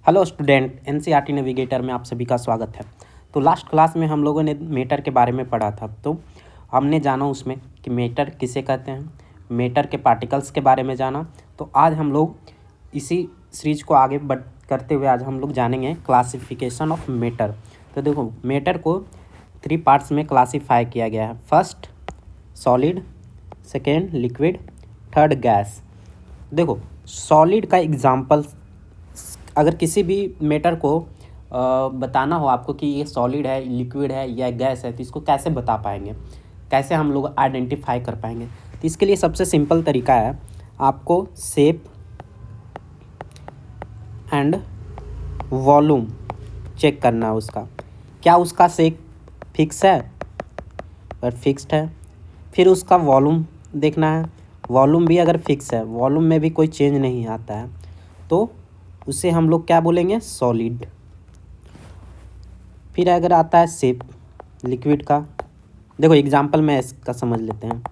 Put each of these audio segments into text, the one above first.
Hello student, NCERT navigator में आप सभी का स्वागत है। तो लास्ट क्लास में हम लोगों ने मैटर के बारे में पढ़ा था। तो हमने जाना उसमें कि मैटर किसे कहते हैं, मैटर के पार्टिकल्स के बारे में जाना। तो आज हम लोग इसी सीरीज को आगे करते हुए आज हम लोग जानेंगे क्लासिफिकेशन ऑफ मैटर। तो देखो, मैटर को 3 पार्ट्स में क्लासीफाई किया गया है। First solid, second liquid, third gas. देखो, सॉलिड का एग्जाम्पल, अगर किसी भी मैटर को बताना हो आपको कि ये सॉलिड है, लिक्विड है या गैस है, तो इसको कैसे बता पाएंगे, कैसे हम लोग आइडेंटिफाई कर पाएंगे। तो इसके लिए सबसे सिंपल तरीका है, आपको शेप एंड वॉल्यूम चेक करना है उसका। क्या उसका शेप फिक्स है? अगर फिक्स्ड है, फिर उसका वॉल्यूम देखना है। वॉल्यूम भी अगर फिक्स है, वॉल्यूम में भी कोई चेंज नहीं आता है, तो उसे हम लोग क्या बोलेंगे? सॉलिड। फिर अगर आता है शेप लिक्विड का, देखो एग्जांपल में इसका समझ लेते हैं।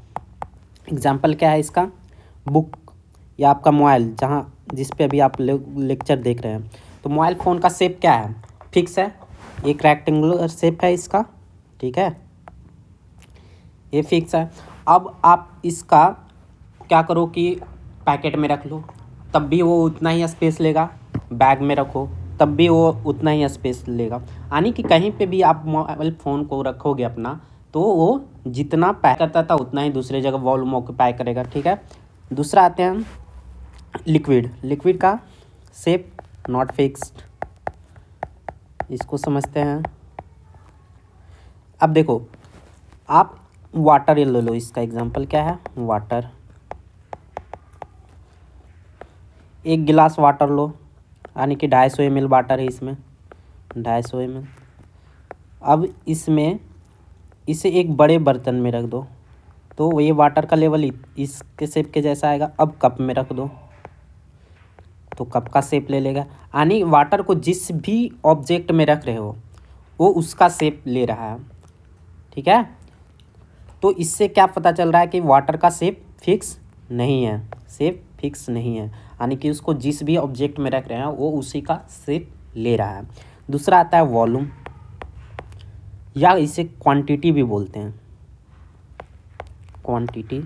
एग्जांपल क्या है इसका? बुक या आपका मोबाइल, जहाँ जिस पे अभी आप लेक्चर देख रहे हैं। तो मोबाइल फ़ोन का शेप क्या है? फिक्स है, एक रेक्टेंगुलर शेप है इसका, ठीक है, ये फिक्स है। अब आप इसका क्या करो कि पैकेट में रख लो, तब भी वो उतना ही स्पेस लेगा। बैग में रखो, तब भी वो उतना ही स्पेस लेगा। यानी कि कहीं पे भी आप मोबाइल फ़ोन को रखोगे अपना, तो वो जितना पैक करता था उतना ही दूसरी जगह वॉल्यूम ऑक्यूपाई करेगा, ठीक है। दूसरा आते हैं लिक्विड। लिक्विड का शेप नॉट फिक्स्ड, इसको समझते हैं। अब देखो, आप वाटर ले लो, इसका एग्जांपल क्या है? वाटर। एक गिलास वाटर लो, यानी कि 250 ml वाटर है इसमें, 250 ml। अब इसमें इसे एक बड़े बर्तन में रख दो, तो ये वाटर का लेवल इसके शेप के जैसा आएगा। अब कप में रख दो, तो कप का शेप ले लेगा। यानी वाटर को जिस भी ऑब्जेक्ट में रख रहे हो, वो उसका शेप ले रहा है, ठीक है। तो इससे क्या पता चल रहा है कि वाटर का शेप फिक्स नहीं है, शेप फिक्स नहीं है, यानी कि उसको जिस भी ऑब्जेक्ट में रख रहे हैं वो उसी का शेप ले रहा है। दूसरा आता है वॉल्यूम, या इसे क्वांटिटी भी बोलते हैं। क्वांटिटी।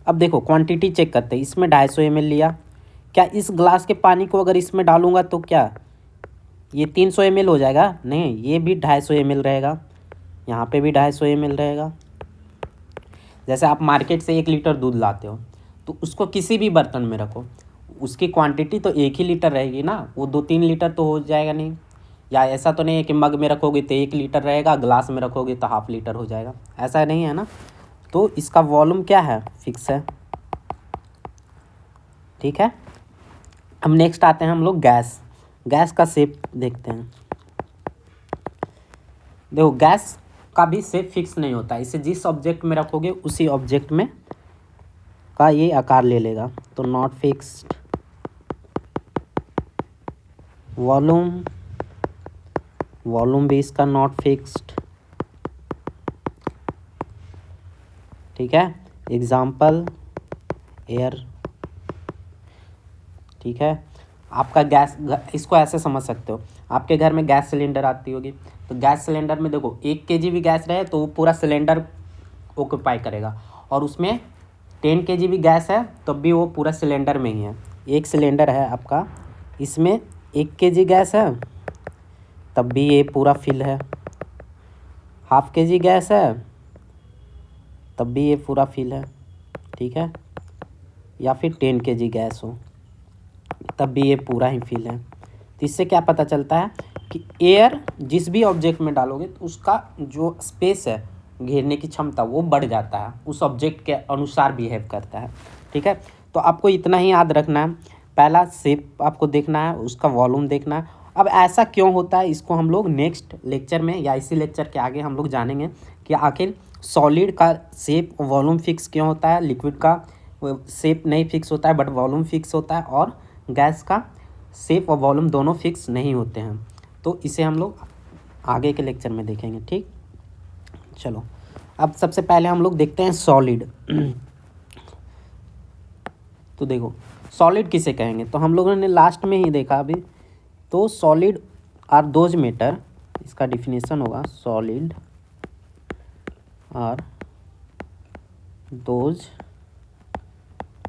अब देखो, क्वांटिटी चेक करते हैं। इसमें 250 ml लिया, क्या इस ग्लास के पानी को अगर इसमें डालूंगा तो क्या ये 300 ml हो जाएगा? नहीं, ये भी 250 ml रहेगा, यहाँ पे भी 250 ml रहेगा। जैसे आप मार्केट से 1 लीटर दूध लाते हो, तो उसको किसी भी बर्तन में रखो, उसकी क्वांटिटी तो 1 ही लीटर रहेगी ना, वो 2-3 लीटर तो हो जाएगा नहीं। या ऐसा तो नहीं है कि मग में रखोगे तो 1 लीटर रहेगा, ग्लास में रखोगे तो ½ लीटर हो जाएगा, ऐसा नहीं है ना। तो इसका वॉल्यूम क्या है? फिक्स है, ठीक है। अब नेक्स्ट आते हैं हम लोग गैस। गैस का शेप देखते हैं। देखो, गैस का भी शेप फिक्स नहीं होता, इसे जिस ऑब्जेक्ट में रखोगे उसी ऑब्जेक्ट में का ये आकार ले लेगा। तो नॉट फिक्स्ड। वॉल्यूम, वॉल्यूम भी इसका नॉट फिक्स्ड, ठीक है। एग्जाम्पल एयर, ठीक है। आपका गैस, इसको ऐसे समझ सकते हो, आपके घर में गैस सिलेंडर आती होगी, तो गैस सिलेंडर में देखो 1 kg भी गैस रहे तो वो पूरा सिलेंडर ऑक्यूपाई करेगा, और उसमें 10 kg भी गैस है तब भी वो पूरा सिलेंडर में ही है। एक सिलेंडर है आपका, इसमें 1 kg गैस है तब भी ये पूरा फिल है, ½ kg गैस है तब भी ये पूरा फिल है, ठीक है। या फिर 10 kg गैस हो तब भी ये पूरा ही फिल है। तो इससे क्या पता चलता है कि एयर जिस भी ऑब्जेक्ट में डालोगे तो उसका जो स्पेस है, घेरने की क्षमता, वो बढ़ जाता है, उस ऑब्जेक्ट के अनुसार बिहेव करता है, ठीक है। तो आपको इतना ही याद रखना है, पहला शेप आपको देखना है, उसका वॉल्यूम देखना है। अब ऐसा क्यों होता है, इसको हम लोग नेक्स्ट लेक्चर में या इसी लेक्चर के आगे हम लोग जानेंगे कि आखिर सॉलिड का शेप वॉल्यूम फिक्स क्यों होता है, लिक्विड का शेप नहीं फिक्स होता है बट वॉल्यूम फिक्स होता है, और गैस का शेप और वॉल्यूम दोनों फिक्स नहीं होते हैं। तो इसे हम लोग आगे के लेक्चर में देखेंगे, ठीक। चलो, अब सबसे पहले हम लोग देखते हैं सॉलिड। तो देखो सॉलिड किसे कहेंगे, तो हम लोगों ने लास्ट में ही देखा अभी। तो सॉलिड आर दोज मैटर, इसका डिफिनेशन होगा solid are those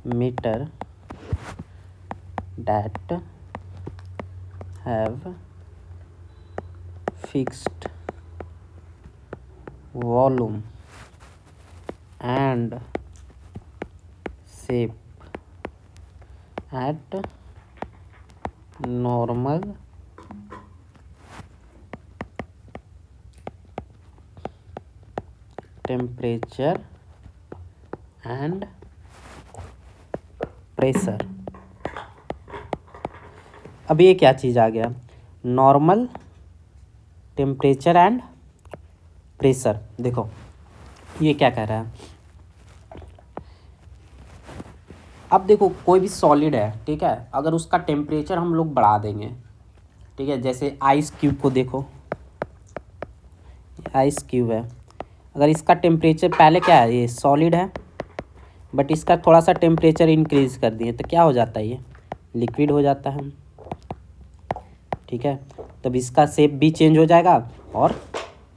matter that have fixed volume and shape at normal temperature and pressure। अब ये क्या चीज़ आ गया, नॉर्मल टेम्परेचर एंड प्रेशर। देखो ये क्या कह रहा है, अब देखो कोई भी सॉलिड है, ठीक है, अगर उसका टेम्परेचर हम लोग बढ़ा देंगे, ठीक है, जैसे आइस क्यूब को देखो, आइस क्यूब है, अगर इसका टेम्परेचर पहले क्या है, ये सॉलिड है, बट इसका थोड़ा सा टेम्परेचर इंक्रीज कर दिए तो क्या हो जाता है, ये लिक्विड हो जाता है, ठीक है। तब इसका शेप भी चेंज हो जाएगा और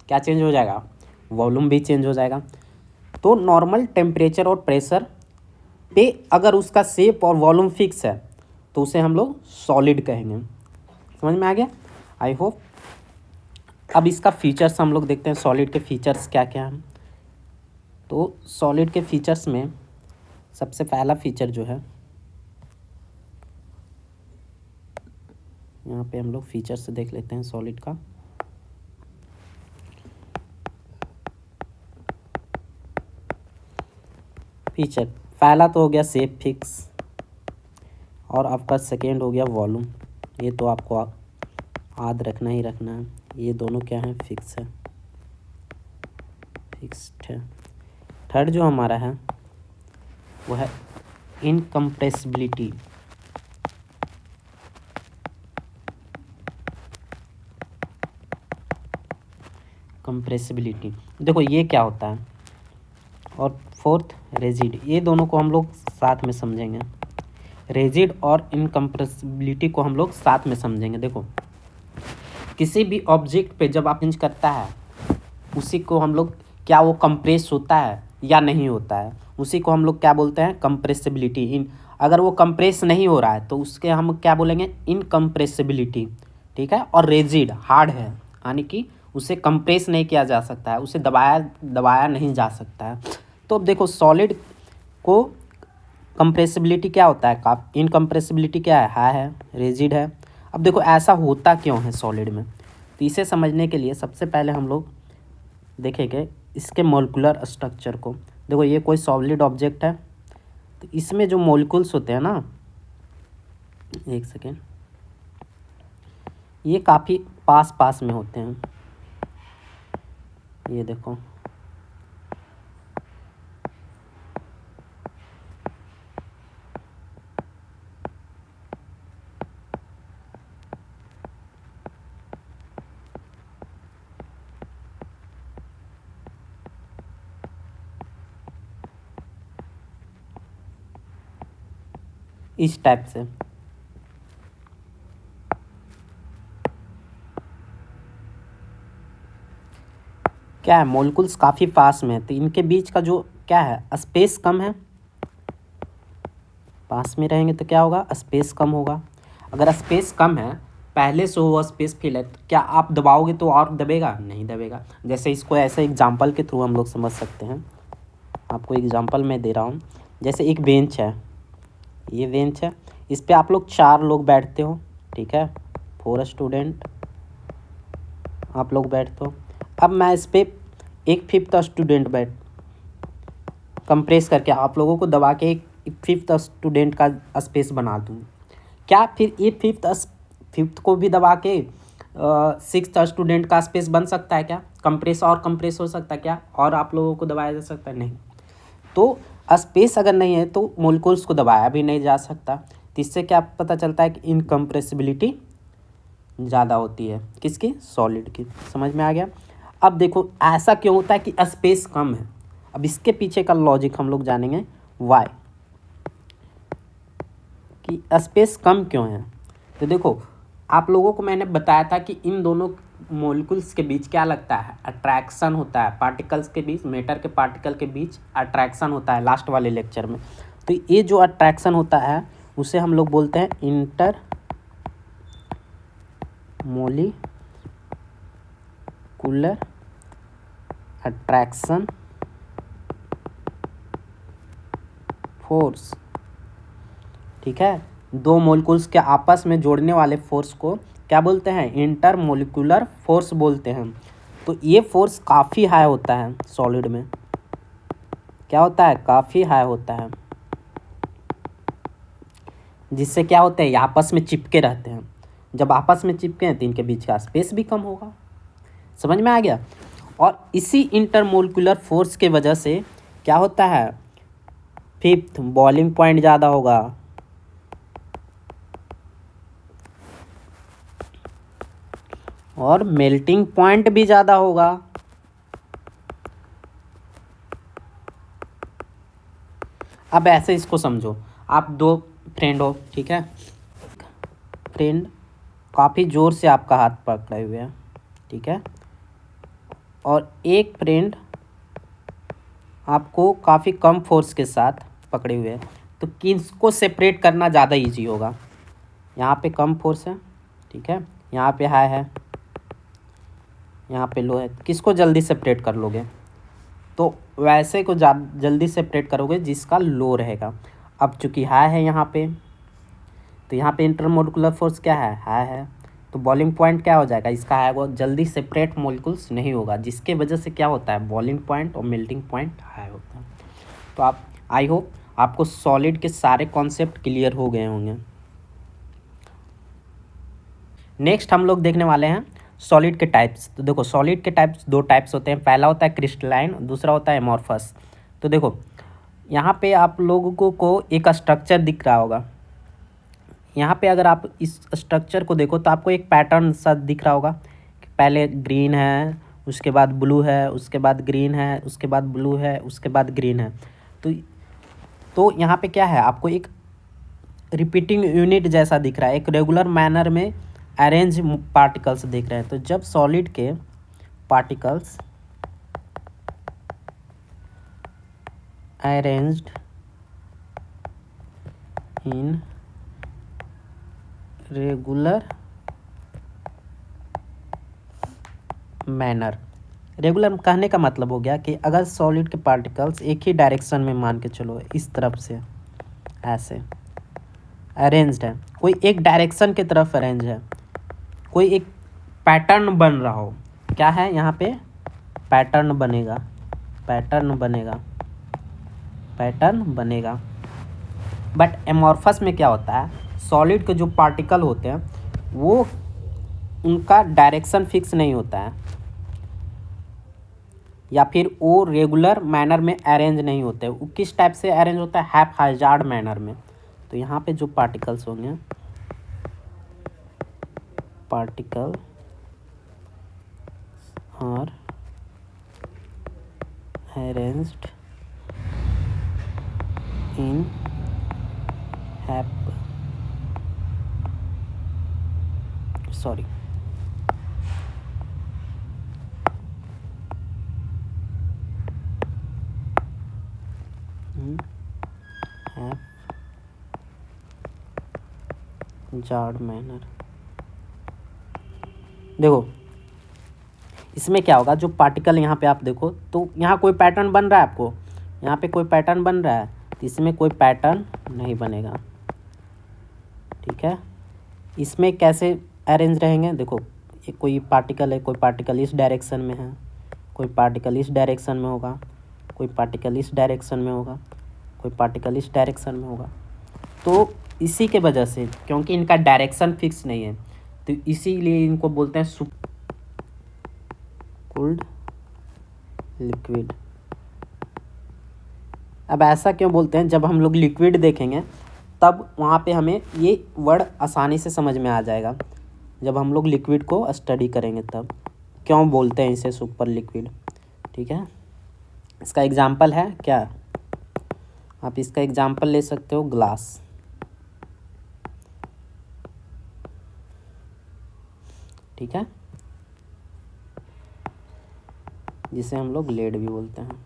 क्या चेंज हो जाएगा, वॉल्यूम भी चेंज हो जाएगा। तो नॉर्मल टेम्परेचर और प्रेशर पे अगर उसका शेप और वॉल्यूम फिक्स है तो उसे हम लोग सॉलिड कहेंगे। समझ में आ गया, आई होप। अब इसका फीचर्स हम लोग देखते हैं, सॉलिड के फीचर्स क्या क्या हैं। तो सॉलिड के फीचर्स में सबसे पहला फीचर जो है, यहाँ पे हम लोग फीचर्स देख लेते हैं सॉलिड का। फीचर पहला तो हो गया शेप फिक्स, और आपका सेकेंड हो गया वॉल्यूम, ये तो आपको याद रखना ही रखना है, ये दोनों क्या है, फिक्स है, फिक्स्ड है। थर्ड जो हमारा है वो है इनकम्प्रेसिबिलिटी। कंप्रेसिबिलिटी, देखो ये क्या होता है। और फोर्थ रेजिड, ये दोनों को हम लोग साथ में समझेंगे, रेजिड और इनकम्प्रेसिबिलिटी को हम लोग साथ में समझेंगे। देखो किसी भी ऑब्जेक्ट पे जब आप चेंज करता है उसी को हम लोग, क्या वो कंप्रेस होता है या नहीं होता है, उसी को हम लोग क्या बोलते हैं, कंप्रेसिबिलिटी। इन अगर वो कंप्रेस नहीं हो रहा है तो उसके हम क्या बोलेंगे, इनकम्प्रेसिबिलिटी, ठीक है। और रेजिड हार्ड है, यानी कि उसे कंप्रेस नहीं किया जा सकता है, उसे दबाया नहीं जा सकता है। तो अब देखो सॉलिड को कंप्रेसिबिलिटी क्या होता है, इनकम्प्रेसिबिलिटी क्या है, हाई है, रेजिड है। अब देखो ऐसा होता क्यों है सॉलिड में, तो इसे समझने के लिए सबसे पहले हम लोग देखेंगे इसके मोलिकुलर स्ट्रक्चर को। देखो ये कोई सॉलिड ऑब्जेक्ट है, तो इसमें जो मोलिकुल्स होते हैं ना, एक सेकेंड, ये काफ़ी पास पास में होते हैं। ये देखो इस टाइप से, क्या है, मोलिकुल्स काफ़ी पास में है, तो इनके बीच का जो क्या है, स्पेस कम है। पास में रहेंगे तो क्या होगा, स्पेस कम होगा। अगर स्पेस कम है, पहले से वो स्पेस फिल है, तो क्या आप दबाओगे तो और दबेगा, नहीं दबेगा। जैसे इसको ऐसे एग्जांपल के थ्रू हम लोग समझ सकते हैं। आपको एग्जांपल मैं दे रहा हूँ, जैसे एक बेंच है, ये बेंच है, इस पे आप लोग 4 लोग बैठते हो, ठीक है, 4 स्टूडेंट आप लोग बैठते हो। अब मैं इस पे 1/5 स्टूडेंट कंप्रेस करके आप लोगों को दबा के एक 5th स्टूडेंट का स्पेस बना दूँ, क्या फिर ये 5th को भी दबा के 6th स्टूडेंट का स्पेस बन सकता है क्या, कंप्रेस हो सकता है क्या, और आप लोगों को दबाया जा सकता है, नहीं। तो स्पेस अगर नहीं है तो मोलिकुल्स को दबाया भी नहीं जा सकता। तो इससे क्या पता चलता है कि इनकम्प्रेसिबिलिटी ज़्यादा होती है, किसकी, सॉलिड की। समझ में आ गया। अब देखो ऐसा क्यों होता है कि स्पेस कम है, अब इसके पीछे का लॉजिक हम लोग जानेंगे, वाई। कि स्पेस कम क्यों है। तो देखो, आप लोगों को मैंने बताया था कि इन दोनों मॉलिक्यूल्स के बीच क्या लगता है, अट्रैक्शन होता है। पार्टिकल्स के बीच, मैटर के पार्टिकल के बीच अट्रैक्शन होता है लास्ट वाले लेक्चर में। तो ये जो अट्रैक्शन होता है उसे हम लोग बोलते हैं इंटर मोलिकुलर अट्रैक्शन फोर्स। ठीक है, दो मॉलिक्यूल्स के आपस में जोड़ने वाले फोर्स को क्या बोलते हैं, इंटर मोलिकुलर फोर्स बोलते हैं। तो ये फोर्स काफ़ी हाई होता है सॉलिड में। क्या होता है, काफ़ी हाई होता है, जिससे क्या होता है, ये आपस में चिपके रहते हैं। जब आपस में चिपके हैं तो इनके बीच का स्पेस भी कम होगा। समझ में आ गया। और इसी इंटरमोलिकुलर फोर्स के वजह से क्या होता है, फिफ्थ बॉइलिंग पॉइंट ज़्यादा होगा और मेल्टिंग पॉइंट भी ज़्यादा होगा। अब ऐसे इसको समझो, आप दो फ्रेंड हो, ठीक है। फ्रेंड काफ़ी ज़ोर से आपका हाथ पकड़े हुए हैं, ठीक है, और एक फ्रेंड आपको काफ़ी कम फोर्स के साथ पकड़े हुए हैं। तो किसको सेपरेट करना ज़्यादा इजी होगा। यहाँ पे कम फोर्स है, ठीक है, यहाँ पे हाई है, यहाँ पे लो है। किसको जल्दी सेपरेट कर लोगे, तो वैसे को जल्दी सेपरेट करोगे जिसका लो रहेगा। अब चूंकि हाई है यहाँ पे, तो यहाँ पे इंटरमोलिकुलर फोर्स क्या है, हाई है। तो बॉइलिंग पॉइंट क्या हो जाएगा इसका, है वो जल्दी सेपरेट मॉलिक्यूल्स नहीं होगा, जिसके वजह से क्या होता है, बॉइलिंग पॉइंट और मेल्टिंग पॉइंट हाई होता है। तो आप, आई होप आपको सॉलिड के सारे कॉन्सेप्ट क्लियर हो गए होंगे। नेक्स्ट हम लोग देखने वाले हैं सॉलिड के टाइप्स। तो देखो, सॉलिड के टाइप्स दो टाइप्स होते हैं, पहला होता है क्रिस्टलाइन, दूसरा होता है एमॉर्फस। तो देखो, यहाँ पे आप लोगों को एक स्ट्रक्चर दिख रहा होगा। यहाँ पे अगर आप इस स्ट्रक्चर को देखो तो आपको एक पैटर्न सा दिख रहा होगा कि पहले ग्रीन है, उसके बाद ब्लू है, उसके बाद ग्रीन है, उसके बाद ब्लू है, उसके बाद ग्रीन है। तो यहाँ पे क्या है, आपको एक रिपीटिंग यूनिट जैसा दिख रहा है, एक रेगुलर मैनर में अरेंज पार्टिकल्स दिख रहे हैं। तो जब सॉलिड के particles arranged in regular manner, regular कहने का मतलब हो गया कि अगर सॉलिड के पार्टिकल्स एक ही डायरेक्शन में, मान के चलो इस तरफ से ऐसे अरेंज्ड है, कोई एक डायरेक्शन की तरफ अरेंज है, कोई एक पैटर्न बन रहा हो, क्या है यहाँ पे पैटर्न बनेगा, पैटर्न बनेगा, पैटर्न बनेगा। बट एमॉर्फस में क्या होता है, सॉलिड के जो पार्टिकल होते हैं वो, उनका डायरेक्शन फिक्स नहीं होता है, या फिर वो रेगुलर मैनर में अरेंज नहीं होते। वो किस टाइप से अरेंज होता है, हैप हैजार्ड मैनर में। तो यहाँ पे जो पार्टिकल्स होंगे, particle are arranged in hap, sorry, hazard manner. देखो इसमें क्या होगा, जो पार्टिकल यहाँ पे आप देखो तो यहाँ कोई पैटर्न बन रहा है, आपको यहाँ पे कोई पैटर्न बन रहा है, तो इसमें कोई पैटर्न नहीं बनेगा, ठीक है। इसमें कैसे अरेंज रहेंगे, देखो ये कोई पार्टिकल है, कोई पार्टिकल इस डायरेक्शन में है, कोई पार्टिकल इस डायरेक्शन में होगा, कोई पार्टिकल इस डायरेक्शन में होगा, कोई पार्टिकल इस डायरेक्शन में होगा। तो इसी के वजह से, क्योंकि इनका डायरेक्शन फिक्स नहीं है, तो इसीलिए इनको बोलते हैं सुपरकूल्ड लिक्विड। अब ऐसा क्यों बोलते हैं, जब हम लोग लिक्विड देखेंगे तब वहाँ पे हमें ये वर्ड आसानी से समझ में आ जाएगा। जब हम लोग लिक्विड को स्टडी करेंगे तब क्यों बोलते हैं इसे सुपर लिक्विड, ठीक है। इसका एग्जाम्पल है क्या, आप इसका एग्जाम्पल ले सकते हो ग्लास। ठीक है, जिसे हम लोग लेड भी बोलते हैं।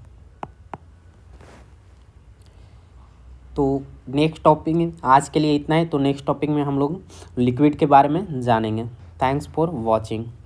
तो नेक्स्ट टॉपिक आज के लिए इतना है। तो नेक्स्ट टॉपिक में हम लोग लिक्विड के बारे में जानेंगे। Thanks for watching.